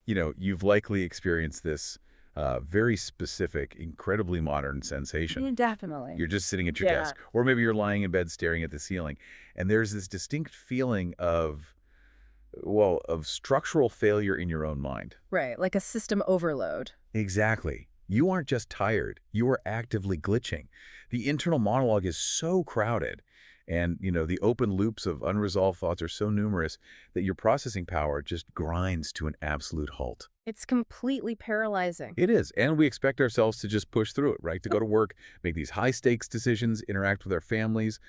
You've likely experienced this very specific, incredibly modern sensation. Definitely. You're just sitting at your Yeah. desk, or maybe you're lying in bed staring at the ceiling, and there's this distinct feeling of, well, of structural failure in your own mind. Right, like a system overload. Exactly. You aren't just tired, you are actively glitching. The internal monologue is so crowded, and, the open loops of unresolved thoughts are so numerous that your processing power just grinds to an absolute halt. It's completely paralyzing. It is, and we expect ourselves to just push through it, right? To go to work, make these high-stakes decisions, interact with our families,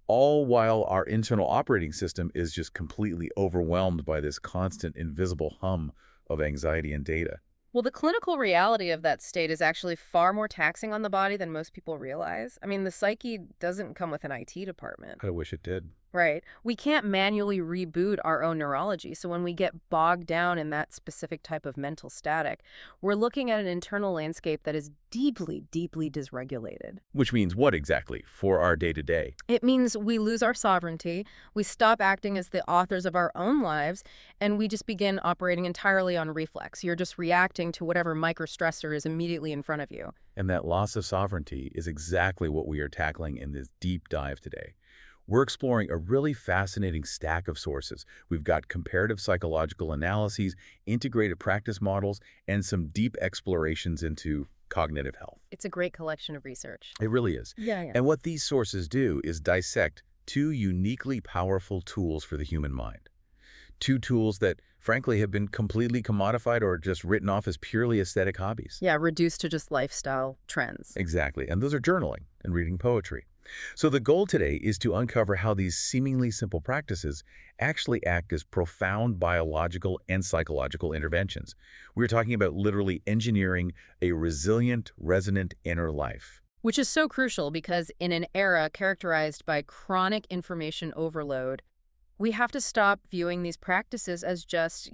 all while our internal operating system is just completely overwhelmed by this constant invisible hum of anxiety and data. Well, the clinical reality of that state is actually far more taxing on the body than most people realize. I mean, the psyche doesn't come with an IT department. I wish it did. Right. We can't manually reboot our own neurology. So when we get bogged down in that specific type of mental static, we're looking at an internal landscape that is deeply, deeply dysregulated. Which means what exactly for our day-to-day? It means we lose our sovereignty, we stop acting as the authors of our own lives, and we just begin operating entirely on reflex. You're just reacting to whatever microstressor is immediately in front of you. And that loss of sovereignty is exactly what we are tackling in this deep dive today. We're exploring a really fascinating stack of sources. We've got comparative psychological analyses, integrated practice models, and some deep explorations into cognitive health. It's a great collection of research. It really is. Yeah. And what these sources do is dissect two uniquely powerful tools for the human mind. Two tools that, frankly, have been completely commodified or just written off as purely aesthetic hobbies. Yeah, reduced to just lifestyle trends. Exactly. And those are journaling and reading poetry. So the goal today is to uncover how these seemingly simple practices actually act as profound biological and psychological interventions. We're talking about literally engineering a resilient, resonant inner life. Which is so crucial because in an era characterized by chronic information overload, we have to stop viewing these practices as just,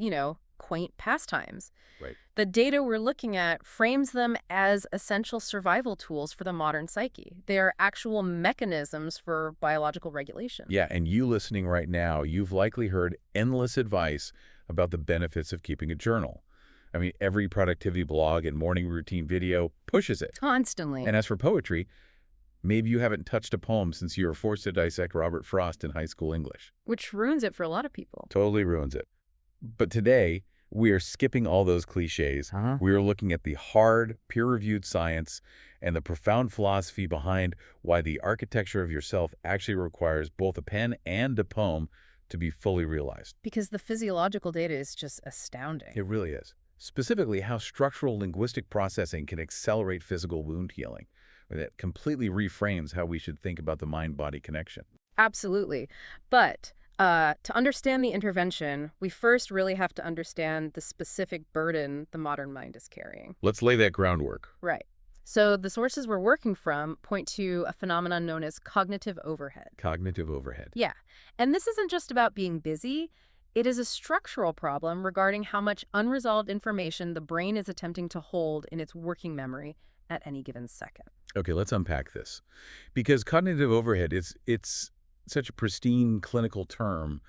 quaint pastimes. Right. The data we're looking at frames them as essential survival tools for the modern psyche. They are actual mechanisms for biological regulation. Yeah, and you listening right now, you've likely heard endless advice about the benefits of keeping a journal. I mean, every productivity blog and morning routine video pushes it. Constantly. And as for poetry, maybe you haven't touched a poem since you were forced to dissect Robert Frost in high school English. Which ruins it for a lot of people. Totally ruins it. But today, we are skipping all those cliches. We are looking at the hard, peer-reviewed science and the profound philosophy behind why the architecture of yourself actually requires both a pen and a poem to be fully realized. Because the physiological data is just astounding. It really is. Specifically, how structural linguistic processing can accelerate physical wound healing. That completely reframes how we should think about the mind-body connection. Absolutely. But to understand the intervention, we first really have to understand the specific burden the modern mind is carrying. Let's lay that groundwork. Right. So the sources we're working from point to a phenomenon known as cognitive overhead. Cognitive overhead. Yeah. And this isn't just about being busy. It is a structural problem regarding how much unresolved information the brain is attempting to hold in its working memory at any given second. Okay, let's unpack this. Because cognitive overhead, it's such a pristine clinical term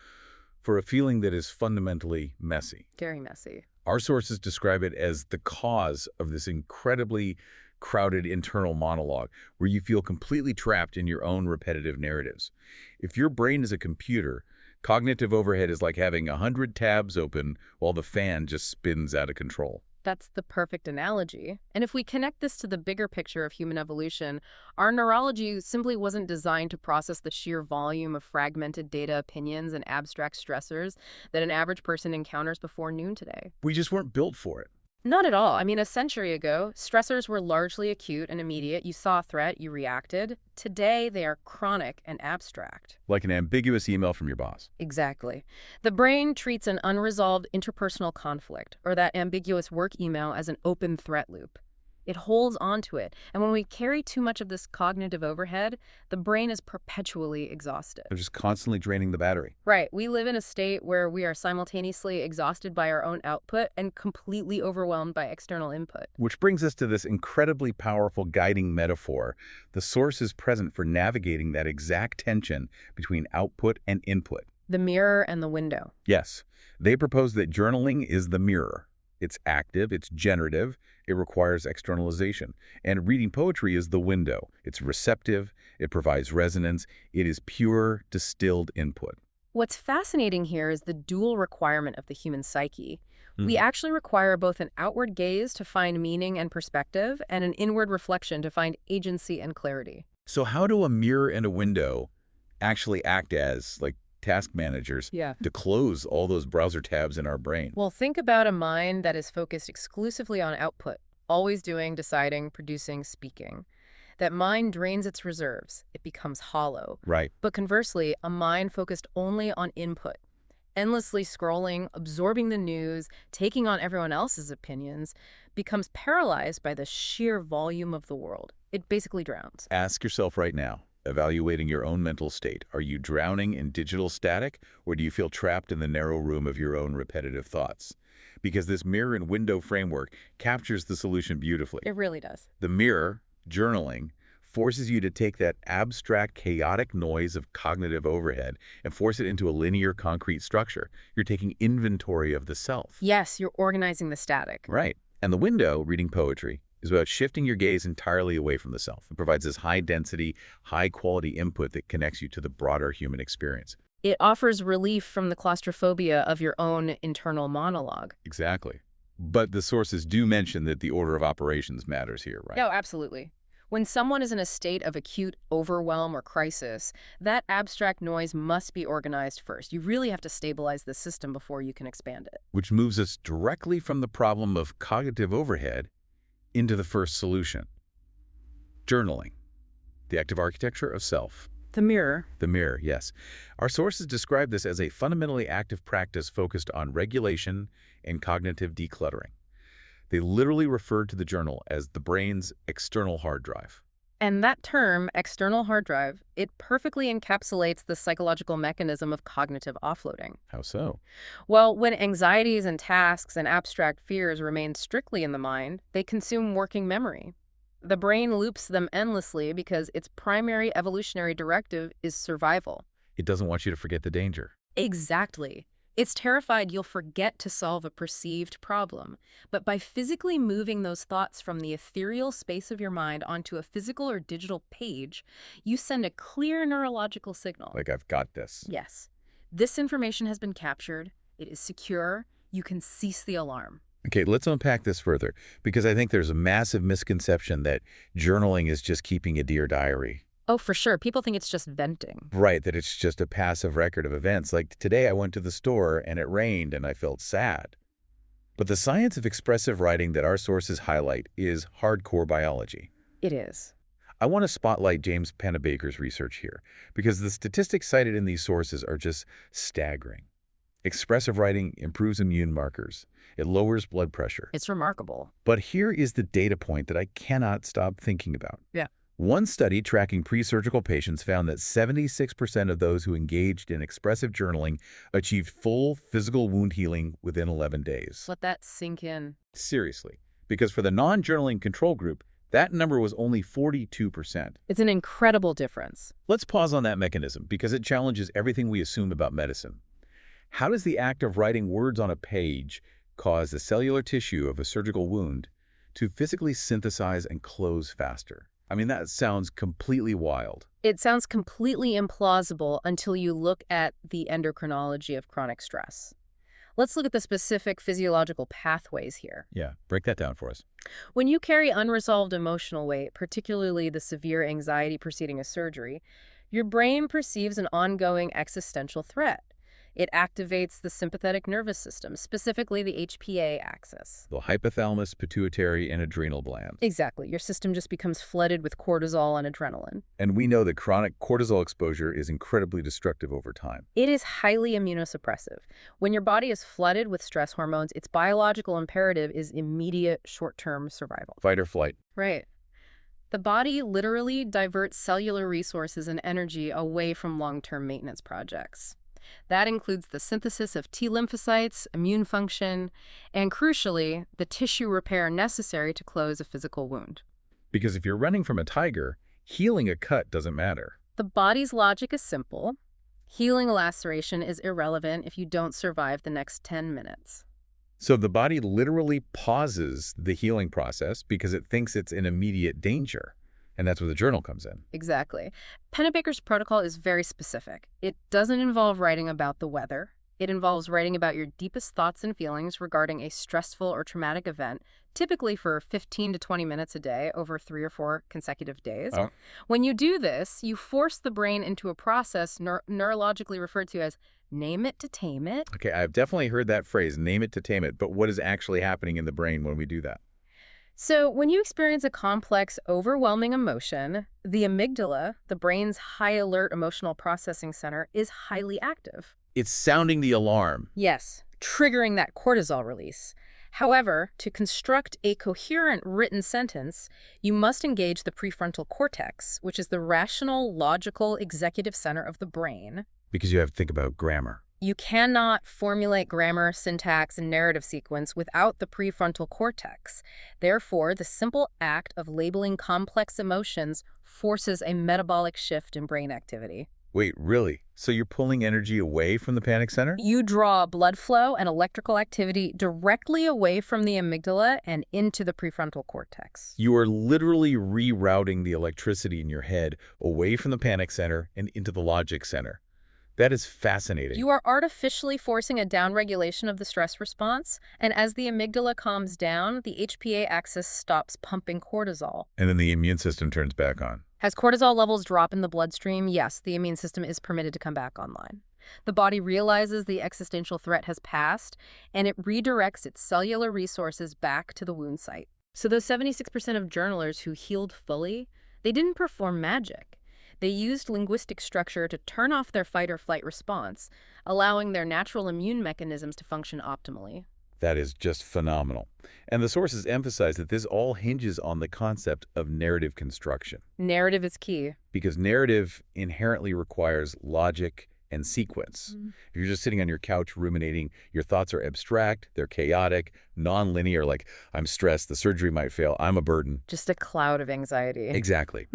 for a feeling that is fundamentally messy. Very messy. Our sources describe it as the cause of this incredibly crowded internal monologue where you feel completely trapped in your own repetitive narratives. If your brain is a computer, cognitive overhead is like having 100 tabs open while the fan just spins out of control. That's the perfect analogy. And if we connect this to the bigger picture of human evolution, our neurology simply wasn't designed to process the sheer volume of fragmented data, opinions, and abstract stressors that an average person encounters before noon today. We just weren't built for it. Not at all. I mean, a century ago, stressors were largely acute and immediate. You saw a threat, you reacted. Today, they are chronic and abstract. Like an ambiguous email from your boss. Exactly. The brain treats an unresolved interpersonal conflict, or that ambiguous work email, as an open threat loop. It holds onto it. And when we carry too much of this cognitive overhead, the brain is perpetually exhausted. They're just constantly draining the battery. Right. We live in a state where we are simultaneously exhausted by our own output and completely overwhelmed by external input. Which brings us to this incredibly powerful guiding metaphor. The source is present for navigating that exact tension between output and input. The mirror and the window. Yes, they propose that journaling is the mirror. It's active, it's generative, it requires externalization. And reading poetry is the window. It's receptive, it provides resonance, it is pure, distilled input. What's fascinating here is the dual requirement of the human psyche. We Mhm. actually require both an outward gaze to find meaning and perspective, and an inward reflection to find agency and clarity. So how do a mirror and a window actually act as, like, task managers Yeah. to close all those browser tabs in our brain? Well, think about a mind that is focused exclusively on output, always doing, deciding, producing, speaking. That mind drains its reserves. It becomes hollow. Right. But conversely, a mind focused only on input, endlessly scrolling, absorbing the news, taking on everyone else's opinions, becomes paralyzed by the sheer volume of the world. It basically drowns. Ask yourself right now, evaluating your own mental state. Are you drowning in digital static, or do you feel trapped in the narrow room of your own repetitive thoughts? Because this mirror and window framework captures the solution beautifully. It really does. The mirror, journaling, forces you to take that abstract, chaotic noise of cognitive overhead and force it into a linear, concrete structure. You're taking inventory of the self. Yes, you're organizing the static. Right. And the window, reading poetry, is about shifting your gaze entirely away from the self. It provides this high-density, high-quality input that connects you to the broader human experience. It offers relief from the claustrophobia of your own internal monologue. Exactly. But the sources do mention that the order of operations matters here, right? No, absolutely. When someone is in a state of acute overwhelm or crisis, that abstract noise must be organized first. You really have to stabilize the system before you can expand it. Which moves us directly from the problem of cognitive overhead into the first solution. Journaling, the active architecture of self. The mirror. The mirror, yes. Our sources describe this as a fundamentally active practice focused on regulation and cognitive decluttering. They literally referred to the journal as the brain's external hard drive. And that term, external hard drive, it perfectly encapsulates the psychological mechanism of cognitive offloading. How so? Well, when anxieties and tasks and abstract fears remain strictly in the mind, they consume working memory. The brain loops them endlessly because its primary evolutionary directive is survival. It doesn't want you to forget the danger. Exactly. It's terrified you'll forget to solve a perceived problem. But by physically moving those thoughts from the ethereal space of your mind onto a physical or digital page, you send a clear neurological signal. Like, I've got this. Yes, this information has been captured. It is secure. You can cease the alarm. Okay, let's unpack this further, because I think there's a massive misconception that journaling is just keeping a dear diary. Oh, for sure. People think it's just venting. Right, that it's just a passive record of events. Like today I went to the store and it rained and I felt sad. But the science of expressive writing that our sources highlight is hardcore biology. It is. I want to spotlight James Pennebaker's research here, because the statistics cited in these sources are just staggering. Expressive writing improves immune markers. It lowers blood pressure. It's remarkable. But here is the data point that I cannot stop thinking about. Yeah. One study tracking pre-surgical patients found that 76% of those who engaged in expressive journaling achieved full physical wound healing within 11 days. Let that sink in. Seriously. Because for the non-journaling control group, that number was only 42%. It's an incredible difference. Let's pause on that mechanism, because it challenges everything we assume about medicine. How does the act of writing words on a page cause the cellular tissue of a surgical wound to physically synthesize and close faster? I mean, that sounds completely wild. It sounds completely implausible until you look at the endocrinology of chronic stress. Let's look at the specific physiological pathways here. Yeah, break that down for us. When you carry unresolved emotional weight, particularly the severe anxiety preceding a surgery, your brain perceives an ongoing existential threat. It activates the sympathetic nervous system, specifically the HPA axis. The hypothalamus, pituitary, and adrenal glands. Exactly. Your system just becomes flooded with cortisol and adrenaline. And we know that chronic cortisol exposure is incredibly destructive over time. It is highly immunosuppressive. When your body is flooded with stress hormones, its biological imperative is immediate short-term survival. Fight or flight. Right. The body literally diverts cellular resources and energy away from long-term maintenance projects. That includes the synthesis of T lymphocytes, immune function, and crucially, the tissue repair necessary to close a physical wound. Because if you're running from a tiger, healing a cut doesn't matter. The body's logic is simple. Healing a laceration is irrelevant if you don't survive the next 10 minutes. So the body literally pauses the healing process because it thinks it's in immediate danger. And that's where the journal comes in. Exactly. Pennebaker's protocol is very specific. It doesn't involve writing about the weather. It involves writing about your deepest thoughts and feelings regarding a stressful or traumatic event, typically for 15 to 20 minutes a day over 3 or 4 consecutive days. Oh. When you do this, you force the brain into a process neurologically referred to as name it to tame it. Okay, I've definitely heard that phrase, name it to tame it, but what is actually happening in the brain when we do that? So, when you experience a complex, overwhelming emotion, the amygdala, the brain's high alert emotional processing center, is highly active. It's sounding the alarm. Yes, triggering that cortisol release. However, to construct a coherent written sentence, you must engage the prefrontal cortex, which is the rational, logical, executive center of the brain. Because you have to think about grammar. You cannot formulate grammar, syntax, and narrative sequence without the prefrontal cortex. Therefore, the simple act of labeling complex emotions forces a metabolic shift in brain activity. Wait, really? So you're pulling energy away from the panic center? You draw blood flow and electrical activity directly away from the amygdala and into the prefrontal cortex. You are literally rerouting the electricity in your head away from the panic center and into the logic center. That is fascinating. You are artificially forcing a downregulation of the stress response, and as the amygdala calms down, the HPA axis stops pumping cortisol. And then the immune system turns back on. As cortisol levels drop in the bloodstream, yes, the immune system is permitted to come back online. The body realizes the existential threat has passed, and it redirects its cellular resources back to the wound site. So those 76% of journalers who healed fully, they didn't perform magic. They used linguistic structure to turn off their fight or flight response, allowing their natural immune mechanisms to function optimally. That is just phenomenal. And the sources emphasize that this all hinges on the concept of narrative construction. Narrative is key. Because narrative inherently requires logic and sequence. If you're just sitting on your couch ruminating, your thoughts are abstract, they're chaotic, non-linear, like, I'm stressed, the surgery might fail, I'm a burden. Just a cloud of anxiety. Exactly.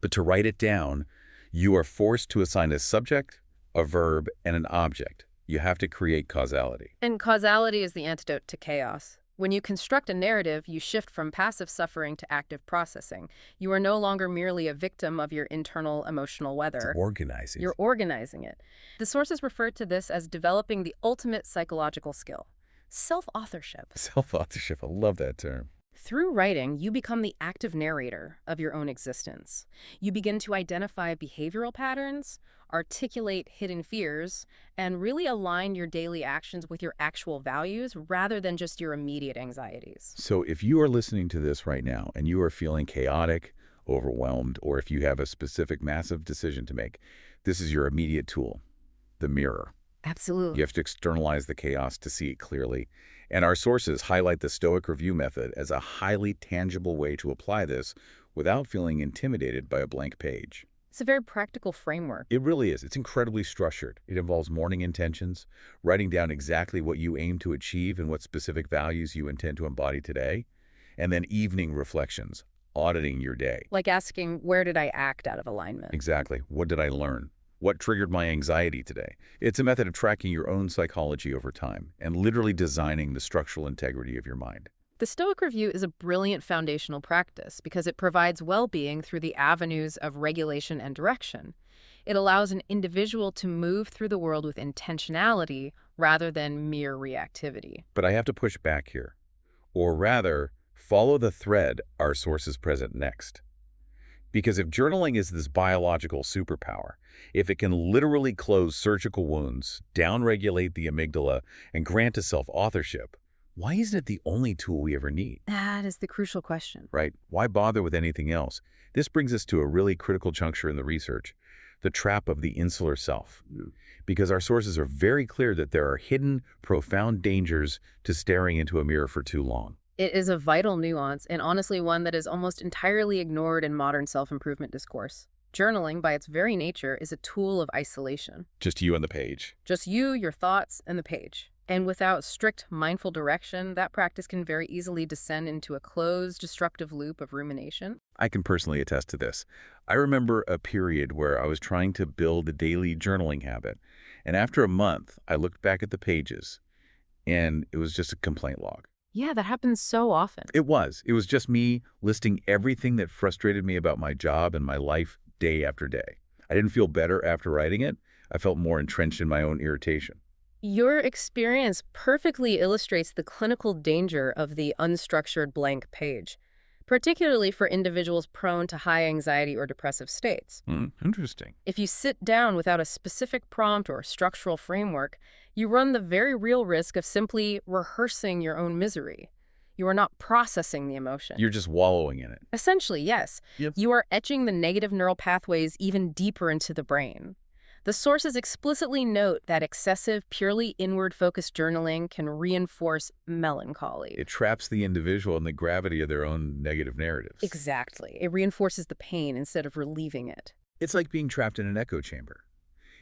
But to write it down, you are forced to assign a subject, a verb, and an object. You have to create causality. And causality is the antidote to chaos. When you construct a narrative, you shift from passive suffering to active processing. You are no longer merely a victim of your internal emotional weather. It's organizing. You're organizing it. The sources refer to this as developing the ultimate psychological skill, self-authorship. Self-authorship, I love that term. Through writing, you become the active narrator of your own existence. You begin to identify behavioral patterns, articulate hidden fears, and really align your daily actions with your actual values rather than just your immediate anxieties. So if you are listening to this right now and you are feeling chaotic, overwhelmed, or if you have a specific massive decision to make, this is your immediate tool, the mirror. Absolutely. You have to externalize the chaos to see it clearly. And our sources highlight the Stoic review method as a highly tangible way to apply this without feeling intimidated by a blank page. It's a very practical framework. It really is. It's incredibly structured. It involves morning intentions, writing down exactly what you aim to achieve and what specific values you intend to embody today, and then evening reflections, auditing your day. Like asking, where did I act out of alignment? Exactly. What did I learn? What triggered my anxiety today? It's a method of tracking your own psychology over time and literally designing the structural integrity of your mind. The Stoic Review is a brilliant foundational practice because it provides well-being through the avenues of regulation and direction. It allows an individual to move through the world with intentionality rather than mere reactivity. But I have to push back here. Or rather, follow the thread our sources present next. Because if journaling is this biological superpower, if it can literally close surgical wounds, downregulate the amygdala, and grant us self-authorship, why isn't it the only tool we ever need? That is the crucial question. Right? Why bother with anything else? This brings us to a really critical juncture in the research, the trap of the insular self. Because our sources are very clear that there are hidden, profound dangers to staring into a mirror for too long. It is a vital nuance, and honestly one that is almost entirely ignored in modern self-improvement discourse. Journaling, by its very nature, is a tool of isolation. Just you and the page. Just you, your thoughts, and the page. And without strict, mindful direction, that practice can very easily descend into a closed, destructive loop of rumination. I can personally attest to this. I remember a period where I was trying to build a daily journaling habit, and after a month, I looked back at the pages, and it was just a complaint log. Yeah, that happens so often. It was. It was just me listing everything that frustrated me about my job and my life day after day. I didn't feel better after writing it. I felt more entrenched in my own irritation. Your experience perfectly illustrates the clinical danger of the unstructured blank page, particularly for individuals prone to high anxiety or depressive states. Interesting. If you sit down without a specific prompt or structural framework, you run the very real risk of simply rehearsing your own misery. You are not processing the emotion. You're just wallowing in it. Essentially, yes. Yep. You are etching the negative neural pathways even deeper into the brain. The sources explicitly note that excessive, purely inward-focused journaling can reinforce melancholy. It traps the individual in the gravity of their own negative narratives. Exactly. It reinforces the pain instead of relieving it. It's like being trapped in an echo chamber.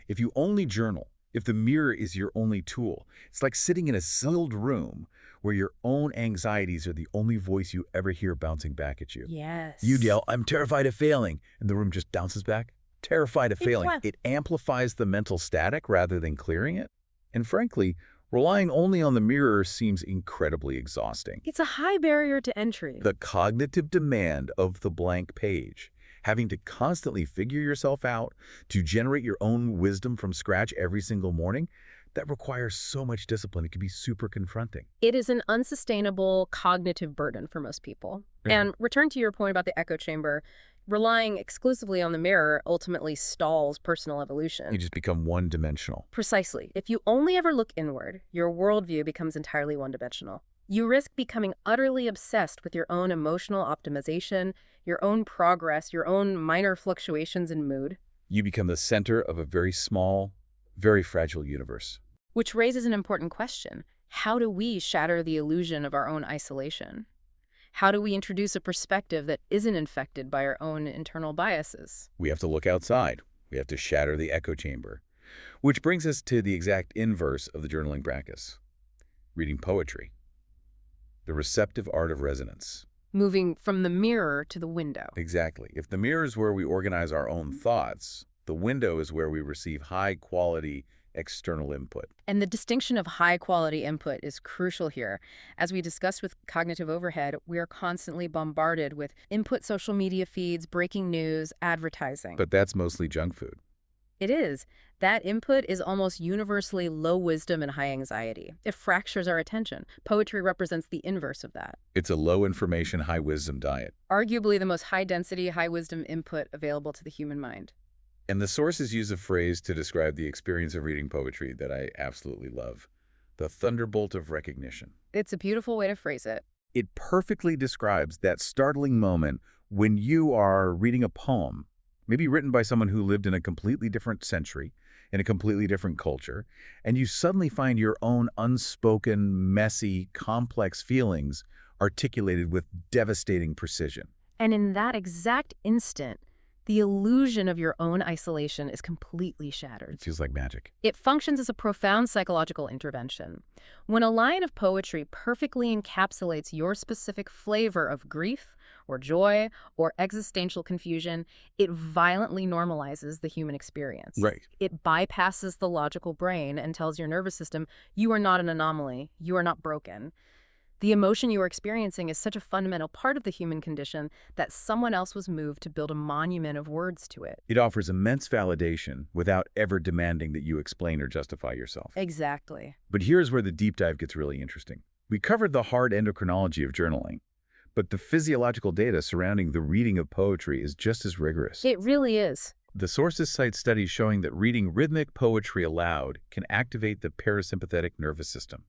If you only journal, if the mirror is your only tool, it's like sitting in a sealed room where your own anxieties are the only voice you ever hear bouncing back at you. Yes. You yell, "I'm terrified of failing," and the room just bounces back. Terrified of failing. Exactly. It amplifies the mental static rather than clearing it. And frankly, relying only on the mirror seems incredibly exhausting. It's a high barrier to entry. The cognitive demand of the blank page, having to constantly figure yourself out, to generate your own wisdom from scratch every single morning, that requires so much discipline. It can be super confronting. It is an unsustainable cognitive burden for most people. Yeah. And return to your point about the echo chamber, relying exclusively on the mirror ultimately stalls personal evolution. You just become one-dimensional. Precisely. If you only ever look inward, your worldview becomes entirely one-dimensional. You risk becoming utterly obsessed with your own emotional optimization, your own progress, your own minor fluctuations in mood. You become the center of a very small, very fragile universe. Which raises an important question. How do we shatter the illusion of our own isolation? How do we introduce a perspective that isn't infected by our own internal biases? We have to look outside. We have to shatter the echo chamber. Which brings us to the exact inverse of the journaling practice. Reading poetry. The receptive art of resonance. Moving from the mirror to the window. Exactly. If the mirror is where we organize our own thoughts, the window is where we receive high-quality external input. And the distinction of high-quality input is crucial here. As we discussed with cognitive overhead, we are constantly bombarded with input social media feeds, breaking news, advertising. But that's mostly junk food. It is. That input is almost universally low wisdom and high anxiety. It fractures our attention. Poetry represents the inverse of that. It's a low-information, high-wisdom diet. Arguably the most high-density, high-wisdom input available to the human mind. And the sources use a phrase to describe the experience of reading poetry that I absolutely love. The thunderbolt of recognition. It's a beautiful way to phrase it. It perfectly describes that startling moment when you are reading a poem, maybe written by someone who lived in a completely different century, in a completely different culture, and you suddenly find your own unspoken, messy, complex feelings articulated with devastating precision. And in that exact instant, the illusion of your own isolation is completely shattered. It feels like magic. It functions as a profound psychological intervention. When a line of poetry perfectly encapsulates your specific flavor of grief or joy or existential confusion, it violently normalizes the human experience. Right. It bypasses the logical brain and tells your nervous system, you are not an anomaly, you are not broken. The emotion you are experiencing is such a fundamental part of the human condition that someone else was moved to build a monument of words to it. It offers immense validation without ever demanding that you explain or justify yourself. Exactly. But here's where the deep dive gets really interesting. We covered the hard endocrinology of journaling, but the physiological data surrounding the reading of poetry is just as rigorous. It really is. The sources cite studies showing that reading rhythmic poetry aloud can activate the parasympathetic nervous system,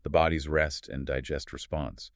the body's rest and digest response,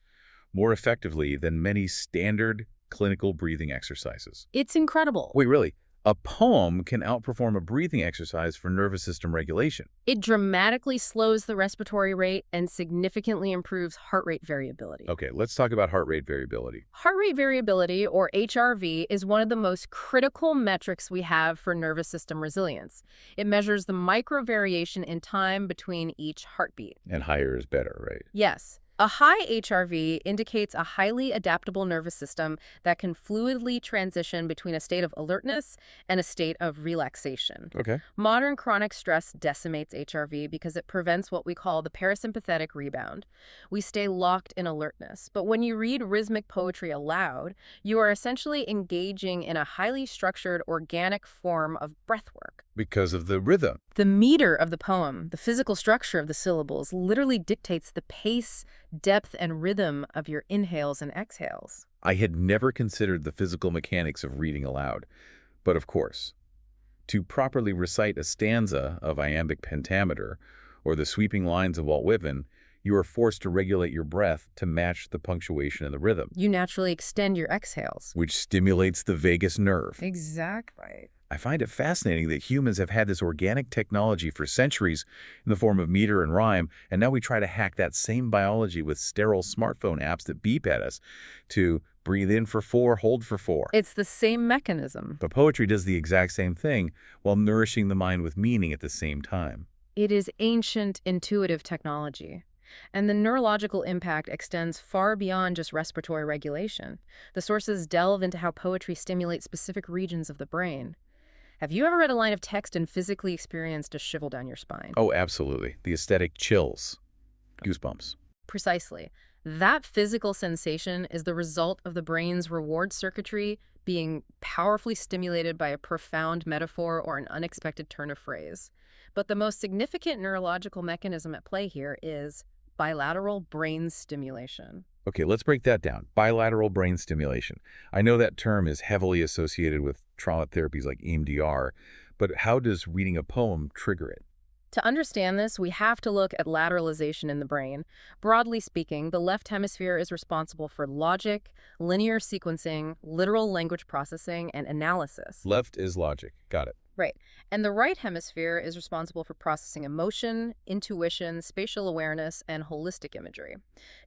more effectively than many standard clinical breathing exercises. It's incredible. Wait, really? A poem can outperform a breathing exercise for nervous system regulation. It dramatically slows the respiratory rate and significantly improves heart rate variability. Okay, let's talk about heart rate variability. Heart rate variability, or HRV, is one of the most critical metrics we have for nervous system resilience. It measures the micro variation in time between each heartbeat. And higher is better, right? Yes. A high HRV indicates a highly adaptable nervous system that can fluidly transition between a state of alertness and a state of relaxation. Okay. Modern chronic stress decimates HRV because it prevents what we call the parasympathetic rebound. We stay locked in alertness. But when you read rhythmic poetry aloud, you are essentially engaging in a highly structured, organic form of breathwork. Because of the rhythm. The meter of the poem, the physical structure of the syllables, literally dictates the pace, depth, and rhythm of your inhales and exhales. I had never considered the physical mechanics of reading aloud. But of course, to properly recite a stanza of iambic pentameter or the sweeping lines of Walt Whitman, you are forced to regulate your breath to match the punctuation and the rhythm, You naturally extend your exhales. which stimulates the vagus nerve. Exactly. I find it fascinating that humans have had this organic technology for centuries in the form of meter and rhyme, and now we try to hack that same biology with sterile smartphone apps that beep at us to breathe in for 4, hold for 4. It's the same mechanism. But poetry does the exact same thing while nourishing the mind with meaning at the same time. It is ancient, intuitive technology. And the neurological impact extends far beyond just respiratory regulation. The sources delve into how poetry stimulates specific regions of the brain. Have you ever read a line of text and physically experienced a shiver down your spine? Oh, absolutely. The aesthetic chills. Goosebumps. Precisely. That physical sensation is the result of the brain's reward circuitry being powerfully stimulated by a profound metaphor or an unexpected turn of phrase. But the most significant neurological mechanism at play here is bilateral brain stimulation. Okay, let's break that down. Bilateral brain stimulation. I know that term is heavily associated with trauma therapies like EMDR, but how does reading a poem trigger it? To understand this, we have to look at lateralization in the brain. Broadly speaking, the left hemisphere is responsible for logic, linear sequencing, literal language processing, and analysis. Left is logic. Got it. Right. And the right hemisphere is responsible for processing emotion, intuition, spatial awareness, and holistic imagery.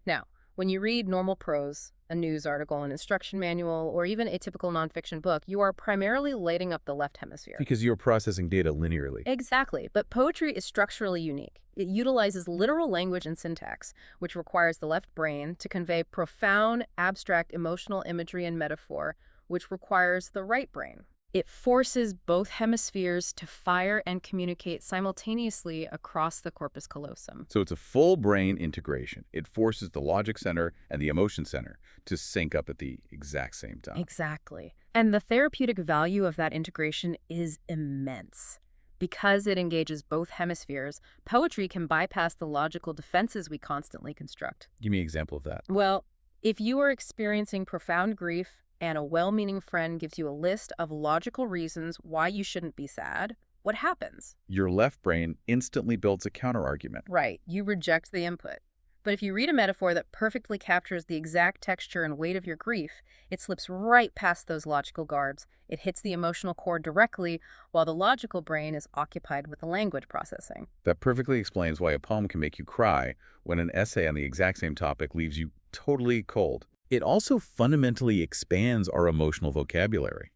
Now, when you read normal prose, a news article, an instruction manual, or even a typical nonfiction book, you are primarily lighting up the left hemisphere. Because you're processing data linearly. Exactly, but poetry is structurally unique. It utilizes literal language and syntax, which requires the left brain to convey profound, abstract emotional imagery and metaphor, which requires the right brain. It forces both hemispheres to fire and communicate simultaneously across the corpus callosum. So it's a full brain integration. It forces the logic center and the emotion center to sync up at the exact same time. Exactly. And the therapeutic value of that integration is immense. Because it engages both hemispheres, poetry can bypass the logical defenses we constantly construct. Give me an example of that. Well, if you are experiencing profound grief and a well-meaning friend gives you a list of logical reasons why you shouldn't be sad, what happens? Your left brain instantly builds a counterargument. Right, you reject the input. But if you read a metaphor that perfectly captures the exact texture and weight of your grief, it slips right past those logical guards. It hits the emotional core directly, while the logical brain is occupied with the language processing. That perfectly explains why a poem can make you cry when an essay on the exact same topic leaves you totally cold. It also fundamentally expands our emotional vocabulary.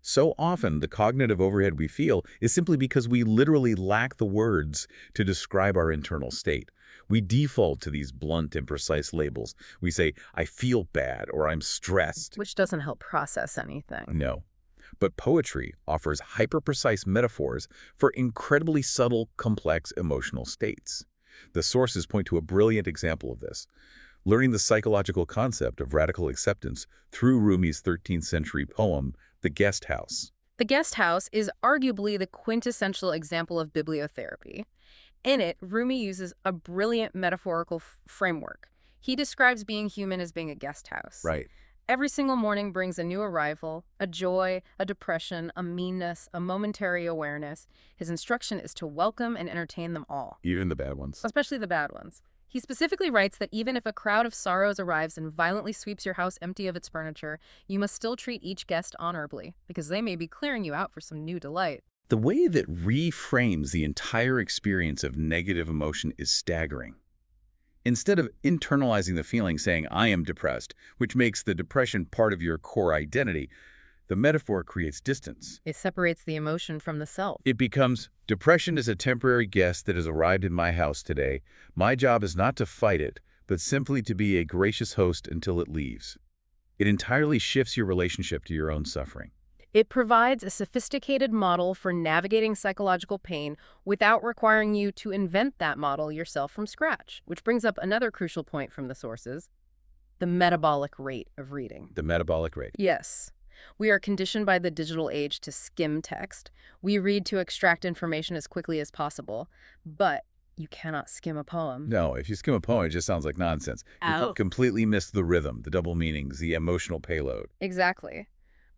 So often, the cognitive overhead we feel is simply because we literally lack the words to describe our internal state. We default to these blunt and precise labels. We say, I feel bad, or I'm stressed. Which doesn't help process anything. No. But poetry offers hyper-precise metaphors for incredibly subtle, complex emotional states. The sources point to a brilliant example of this. Learning the psychological concept of radical acceptance through Rumi's 13th century poem, The Guest House. The Guest House is arguably the quintessential example of bibliotherapy. In it, Rumi uses a brilliant metaphorical framework. He describes being human as being a guest house. Right. Every single morning brings a new arrival, a joy, a depression, a meanness, a momentary awareness. His instruction is to welcome and entertain them all. Even the bad ones. Especially the bad ones. He specifically writes that even if a crowd of sorrows arrives and violently sweeps your house empty of its furniture, you must still treat each guest honorably, because they may be clearing you out for some new delight. The way that reframes the entire experience of negative emotion is staggering. Instead of internalizing the feeling saying, I am depressed, which makes the depression part of your core identity, the metaphor creates distance. It separates the emotion from the self. It becomes, depression is a temporary guest that has arrived in my house today. My job is not to fight it, but simply to be a gracious host until it leaves. It entirely shifts your relationship to your own suffering. It provides a sophisticated model for navigating psychological pain without requiring you to invent that model yourself from scratch, which brings up another crucial point from the sources: the metabolic rate of reading. The metabolic rate. Yes. We are conditioned by the digital age to skim text. We read to extract information as quickly as possible, but you cannot skim a poem. No, if you skim a poem, it just sounds like nonsense. You Oh. completely miss the rhythm, the double meanings, the emotional payload. Exactly.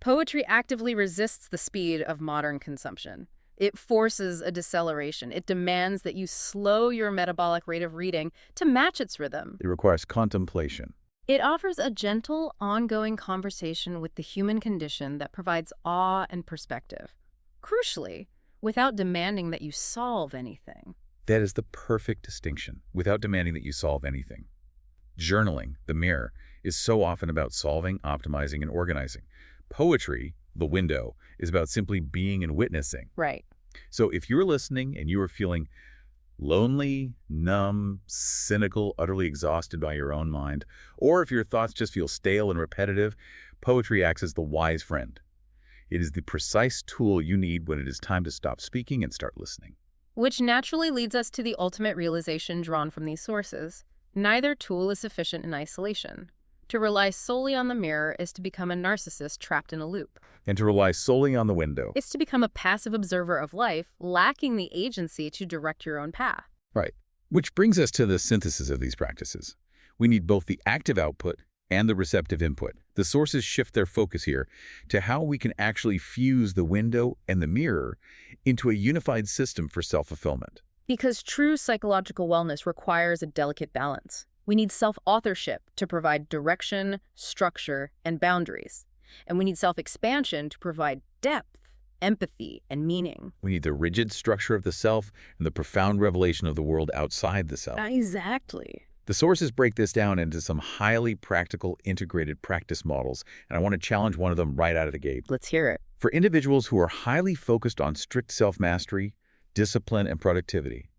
Poetry actively resists the speed of modern consumption. It forces a deceleration. It demands that you slow your metabolic rate of reading to match its rhythm. It requires contemplation. It offers a gentle, ongoing conversation with the human condition that provides awe and perspective. Crucially, without demanding that you solve anything. That is the perfect distinction, without demanding that you solve anything. Journaling, the mirror, is so often about solving, optimizing, and organizing. Poetry, the window, is about simply being and witnessing. Right. So if you're listening and you are feeling lonely, numb, cynical, utterly exhausted by your own mind, or if your thoughts just feel stale and repetitive, poetry acts as the wise friend. It is the precise tool you need when it is time to stop speaking and start listening. Which naturally leads us to the ultimate realization drawn from these sources. Neither tool is sufficient in isolation. To rely solely on the mirror is to become a narcissist trapped in a loop. And to rely solely on the window. It's to become a passive observer of life, lacking the agency to direct your own path. Right. Which brings us to the synthesis of these practices. We need both the active output and the receptive input. The sources shift their focus here to how we can actually fuse the window and the mirror into a unified system for self-fulfillment. Because true psychological wellness requires a delicate balance. We need self-authorship to provide direction, structure, and boundaries. And we need self-expansion to provide depth, empathy, and meaning. We need the rigid structure of the self and the profound revelation of the world outside the self. Exactly. The sources break this down into some highly practical, integrated practice models, and I want to challenge one of them right out of the gate. Let's hear it. For individuals who are highly focused on strict self-mastery, discipline, and productivity,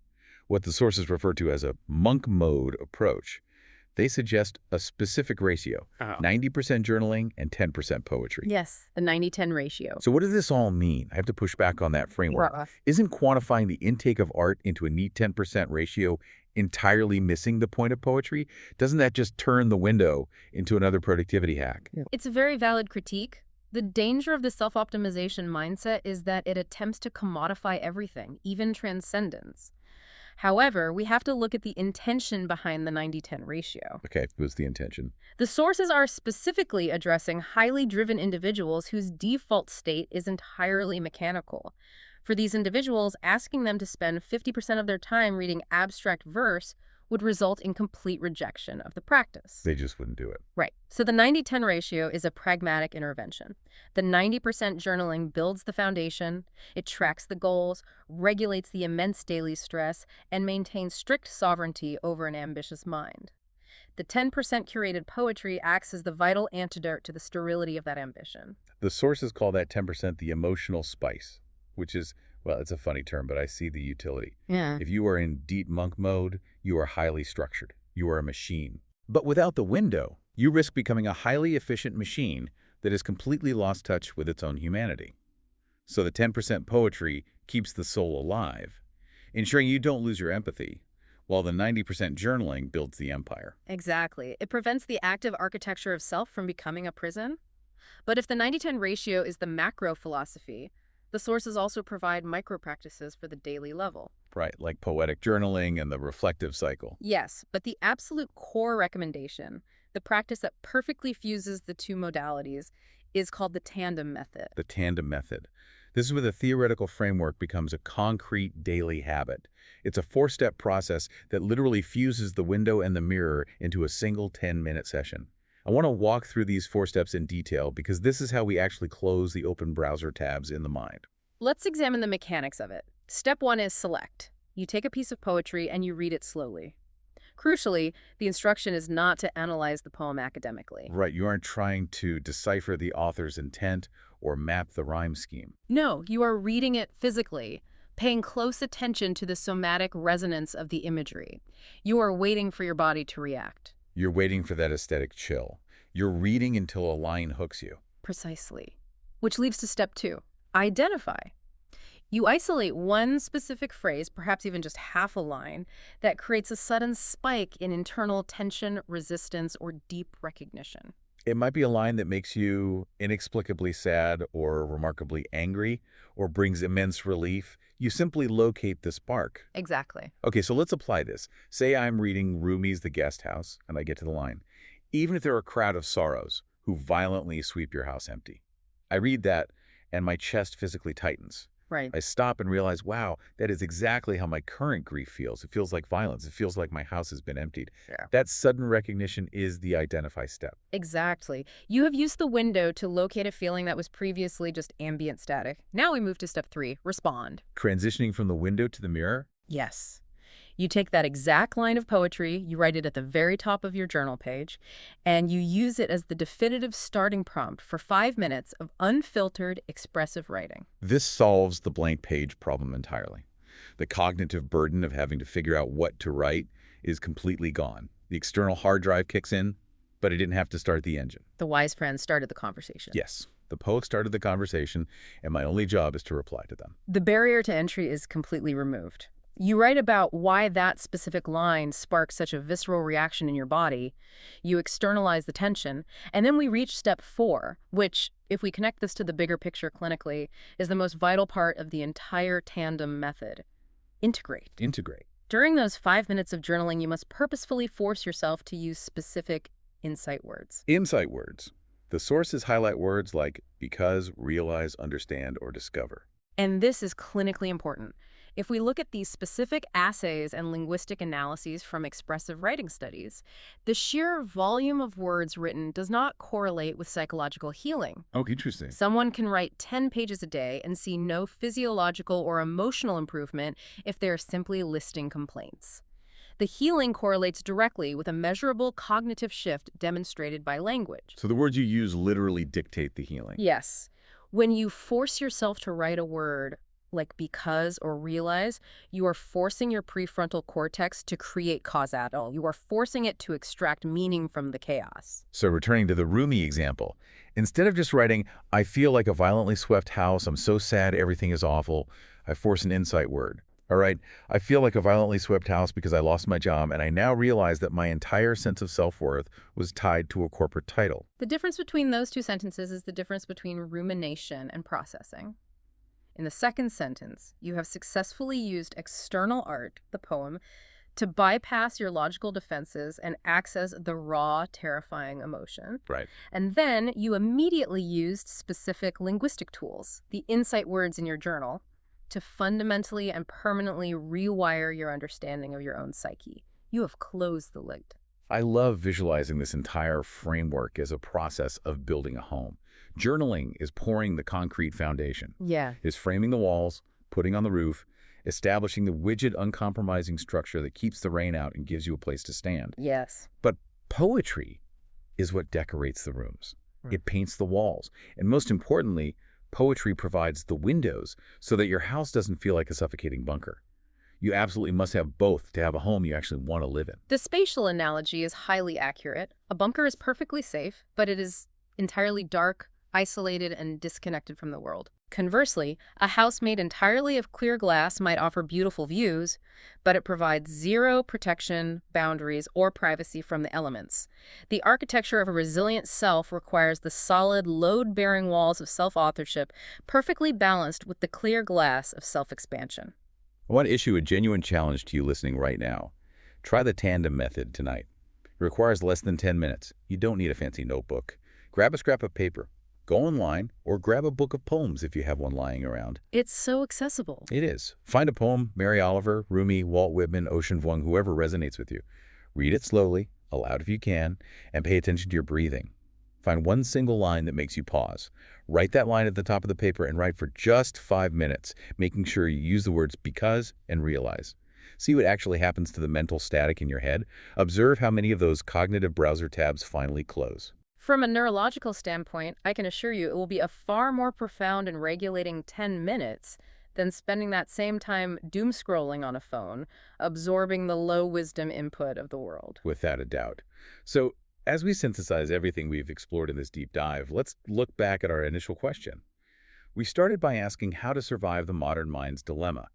what the sources refer to as a monk mode approach, they suggest a specific ratio, 90% journaling and 10% poetry. Yes, the 90-10 ratio. So what does this all mean? I have to push back on that framework. Right. Isn't quantifying the intake of art into a neat 10% ratio entirely missing the point of poetry? Doesn't that just turn the window into another productivity hack? It's a very valid critique. The danger of the self-optimization mindset is that it attempts to commodify everything, even transcendence. However, we have to look at the intention behind the 90-10 ratio. Okay, what's the intention? The sources are specifically addressing highly driven individuals whose default state is entirely mechanical. For these individuals, asking them to spend 50% of their time reading abstract verse would result in complete rejection of the practice. They just wouldn't do it. Right. So the 90-10 ratio is a pragmatic intervention. The 90% journaling builds the foundation, it tracks the goals, regulates the immense daily stress, and maintains strict sovereignty over an ambitious mind. The 10% curated poetry acts as the vital antidote to the sterility of that ambition. The sources call that 10% the emotional spice, which is, well, it's a funny term, but I see the utility. Yeah. If you are in deep monk mode, you are highly structured. You are a machine. But without the window, you risk becoming a highly efficient machine that has completely lost touch with its own humanity. So the 10% poetry keeps the soul alive, ensuring you don't lose your empathy, while the 90% journaling builds the empire. Exactly. It prevents the active architecture of self from becoming a prison. But if the 90-10 ratio is the macro philosophy, the sources also provide micro-practices for the daily level. Right, like poetic journaling and the reflective cycle. Yes, but the absolute core recommendation, the practice that perfectly fuses the two modalities, is called the tandem method. The tandem method. This is where the theoretical framework becomes a concrete daily habit. It's a 4-step process that literally fuses the window and the mirror into a single 10-minute session. I want to walk through these 4 steps in detail because this is how we actually close the open browser tabs in the mind. Let's examine the mechanics of it. Step 1 is select. You take a piece of poetry and you read it slowly. Crucially, the instruction is not to analyze the poem academically. Right, you aren't trying to decipher the author's intent or map the rhyme scheme. No, you are reading it physically, paying close attention to the somatic resonance of the imagery. You are waiting for your body to react. You're waiting for that aesthetic chill. You're reading until a line hooks you. Precisely. Which leads to step 2, identify. You isolate one specific phrase, perhaps even just half a line, that creates a sudden spike in internal tension, resistance, or deep recognition. It might be a line that makes you inexplicably sad or remarkably angry or brings immense relief. You simply locate the spark. Exactly. Okay, so let's apply this. Say I'm reading Rumi's The Guest House, and I get to the line. Even if there are a crowd of sorrows who violently sweep your house empty. I read that, and my chest physically tightens. Right. I stop and realize, wow, that is exactly how my current grief feels. It feels like violence. It feels like my house has been emptied. Yeah. That sudden recognition is the identify step. Exactly. You have used the window to locate a feeling that was previously just ambient static. Now we move to step 3, respond. Transitioning from the window to the mirror? Yes. You take that exact line of poetry, you write it at the very top of your journal page, and you use it as the definitive starting prompt for 5 minutes of unfiltered, expressive writing. This solves the blank page problem entirely. The cognitive burden of having to figure out what to write is completely gone. The external hard drive kicks in, but it didn't have to start the engine. The wise friend started the conversation. Yes, the poet started the conversation, and my only job is to reply to them. The barrier to entry is completely removed. You write about why that specific line sparks such a visceral reaction in your body. You externalize the tension. And then we reach step 4, which, if we connect this to the bigger picture clinically, is the most vital part of the entire tandem method. Integrate. Integrate. During those 5 minutes of journaling, you must purposefully force yourself to use specific insight words. Insight words. The sources highlight words like because, realize, understand, or discover. And this is clinically important. If we look at these specific assays and linguistic analyses from expressive writing studies, the sheer volume of words written does not correlate with psychological healing. Oh, interesting. Someone can write 10 pages a day and see no physiological or emotional improvement if they're simply listing complaints. The healing correlates directly with a measurable cognitive shift demonstrated by language. So the words you use literally dictate the healing. Yes. When you force yourself to write a word, like because or realize, you are forcing your prefrontal cortex to create causatal. You are forcing it to extract meaning from the chaos. So returning to the Rumi example, instead of just writing, I feel like a violently swept house, I'm so sad, everything is awful, I force an insight word. All right, I feel like a violently swept house because I lost my job, and I now realize that my entire sense of self-worth was tied to a corporate title. The difference between those two sentences is the difference between rumination and processing. In the second sentence, you have successfully used external art, the poem, to bypass your logical defenses and access the raw, terrifying emotion. Right. And then you immediately used specific linguistic tools, the insight words in your journal, to fundamentally and permanently rewire your understanding of your own psyche. You have closed the lid. I love visualizing this entire framework as a process of building a home. Journaling is pouring the concrete foundation. Yeah. Is framing the walls, putting on the roof, establishing the rigid, uncompromising structure that keeps the rain out and gives you a place to stand. Yes. But poetry is what decorates the rooms. It paints the walls. And most importantly, poetry provides the windows so that your house doesn't feel like a suffocating bunker. You absolutely must have both to have a home you actually want to live in. The spatial analogy is highly accurate. A bunker is perfectly safe, but it is entirely dark, isolated, and disconnected from the world. Conversely, a house made entirely of clear glass might offer beautiful views, but it provides zero protection, boundaries, or privacy from the elements. The architecture of a resilient self requires the solid, load-bearing walls of self-authorship perfectly balanced with the clear glass of self-expansion. I want to issue a genuine challenge to you listening right now. Try the tandem method tonight. It requires less than 10 minutes. You don't need a fancy notebook. Grab a scrap of paper. Go online or grab a book of poems if you have one lying around. It's so accessible. It is. Find a poem, Mary Oliver, Rumi, Walt Whitman, Ocean Vuong, whoever resonates with you. Read it slowly, aloud if you can, and pay attention to your breathing. Find one single line that makes you pause. Write that line at the top of the paper and write for just 5 minutes, making sure you use the words because and realize. See what actually happens to the mental static in your head. Observe how many of those cognitive browser tabs finally close. From a neurological standpoint, I can assure you it will be a far more profound and regulating 10 minutes than spending that same time doom scrolling on a phone, absorbing the low wisdom input of the world. Without a doubt. So, as we synthesize everything we've explored in this deep dive, let's look back at our initial question. We started by asking how to survive the modern mind's dilemma,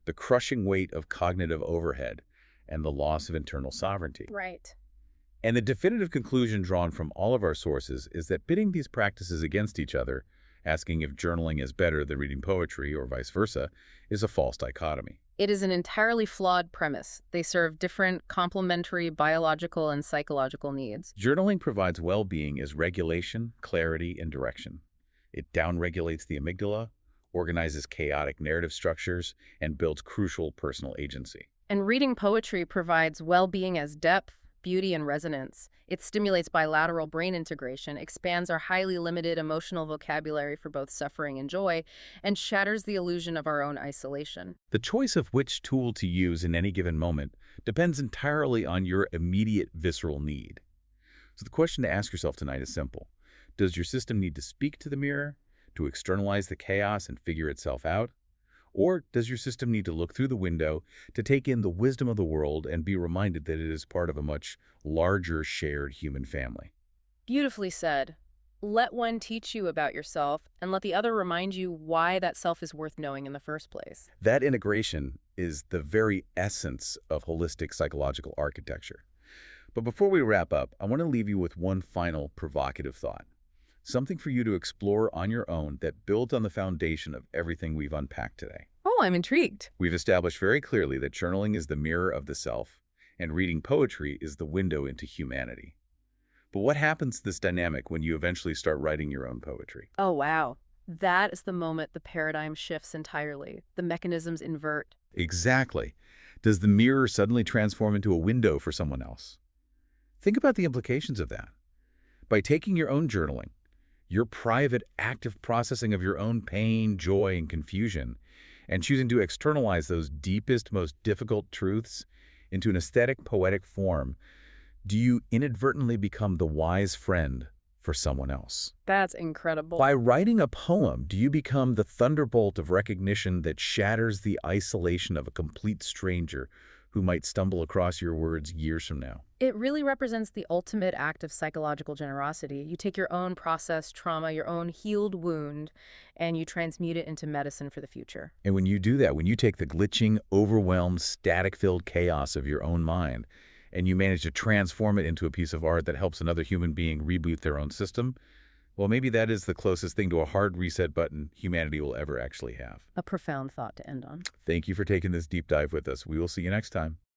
the crushing weight of cognitive overhead, and the loss of internal sovereignty. Right. And the definitive conclusion drawn from all of our sources is that pitting these practices against each other, asking if journaling is better than reading poetry or vice versa, is a false dichotomy. It is an entirely flawed premise. They serve different complementary biological and psychological needs. Journaling provides well-being as regulation, clarity, and direction. It downregulates the amygdala, organizes chaotic narrative structures, and builds crucial personal agency. And reading poetry provides well-being as depth, beauty, and resonance. It stimulates bilateral brain integration, expands our highly limited emotional vocabulary for both suffering and joy, and shatters the illusion of our own isolation. The choice of which tool to use in any given moment depends entirely on your immediate visceral need. So the question to ask yourself tonight is simple. Does your system need to speak to the mirror, to externalize the chaos and figure itself out? Or does your system need to look through the window to take in the wisdom of the world and be reminded that it is part of a much larger shared human family? Beautifully said. Let one teach you about yourself, and let the other remind you why that self is worth knowing in the first place. That integration is the very essence of holistic psychological architecture. But before we wrap up, I want to leave you with one final provocative thought. Something for you to explore on your own that builds on the foundation of everything we've unpacked today. Oh, I'm intrigued. We've established very clearly that journaling is the mirror of the self, and reading poetry is the window into humanity. But what happens to this dynamic when you eventually start writing your own poetry? Oh, wow. That is the moment the paradigm shifts entirely. The mechanisms invert. Exactly. Does the mirror suddenly transform into a window for someone else? Think about the implications of that. By taking your own journaling, your private, active processing of your own pain, joy, and confusion, and choosing to externalize those deepest, most difficult truths into an aesthetic, poetic form, do you inadvertently become the wise friend for someone else? That's incredible. By writing a poem, do you become the thunderbolt of recognition that shatters the isolation of a complete stranger who might stumble across your words years from now? It really represents the ultimate act of psychological generosity. You take your own processed trauma, your own healed wound, and you transmute it into medicine for the future. And when you do that, when you take the glitching, overwhelmed, static-filled chaos of your own mind, and you manage to transform it into a piece of art that helps another human being reboot their own system, well, maybe that is the closest thing to a hard reset button humanity will ever actually have. A profound thought to end on. Thank you for taking this deep dive with us. We will see you next time.